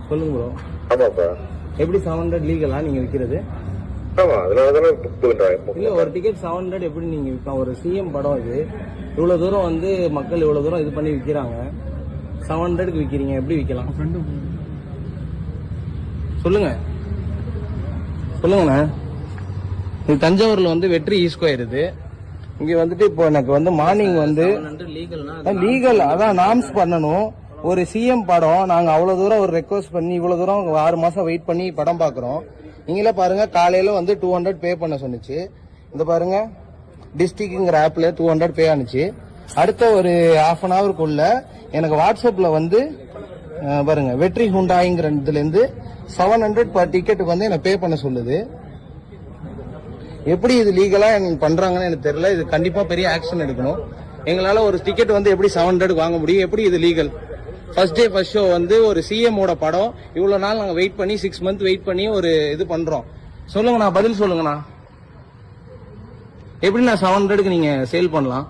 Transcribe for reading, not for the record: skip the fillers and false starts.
சொல்லுங்க ப்ரோ. ஆமாப்பா. எப்படி 700 லீகலா நீங்க விக்கிறது? ஆமா, அதனாலதானே புக் பண்றாங்க. இல்ல, ஒரு டிக்கெட் 700 எப்படி நீங்க விற்கலாம்? ஒரு சிஎம் படம் இது, இவ்வளவு தூரம் வந்து மக்கள் இவ்வளவு தூரம் இது பண்ணி விக்கிறாங்க, 700க்கு விக்கிறீங்க, எப்படி விக்கலாம்? சொல்லுங்க சொல்லுங்கண்ணா. இது தஞ்சாவூர்ல வந்து வெற்றி ஈஸ்கொயர் இது. இங்க வந்துட்டு இப்போ எனக்கு வந்து மார்னிங் வந்து லீகல், அதான் நார்ம்ஸ் பண்ணணும். ஒரு சிஎம் படம், நாங்க அவ்வளவு தூரம் ஒரு ரெக்வஸ்ட் பண்ணி இவ்வளவு தூரம் 6 மாசம் வெயிட் பண்ணி படம் பாக்குறோம். நீங்களே பாருங்க, காலையில வந்து 200 பே பண்ண சொன்னிச்சு. இந்த பாருங்க, டிஸ்ட்ரிக்ட்ங்கிற ஆப்ல 200 பே ஆனிச்சு. அடுத்த ஒரு half an hourக்குள்ள எனக்கு வாட்ஸ்அப்ல வந்து பாருங்க, வெற்றி ஹுண்டாய்ங்கிற இதுல இருந்து 700 பர் டிக்கெட்டுக்கு வந்து எனக்கு பே பண்ண சொல்லுது. எப்படி இது லீகலா பண்றாங்கன்னு எனக்கு தெரியல. இது கண்டிப்பா பெரிய ஆக்ஷன் எடுக்கணும். எங்களால ஒரு டிக்கெட் வந்து எப்படி 700 வாங்க முடியும்? எப்படி இது legal? First day first show வந்து ஒரு சிஎம்மோட படம், இவ்வளவு நாள் நாங்க வெயிட் பண்ணி 6 months வெயிட் பண்ணி ஒரு இது பண்றோம். சொல்லுங்கண்ணா, பதில் சொல்லுங்கண்ணா. எப்படி நான் 700க்கு நீங்க சேல் பண்ணலாம்?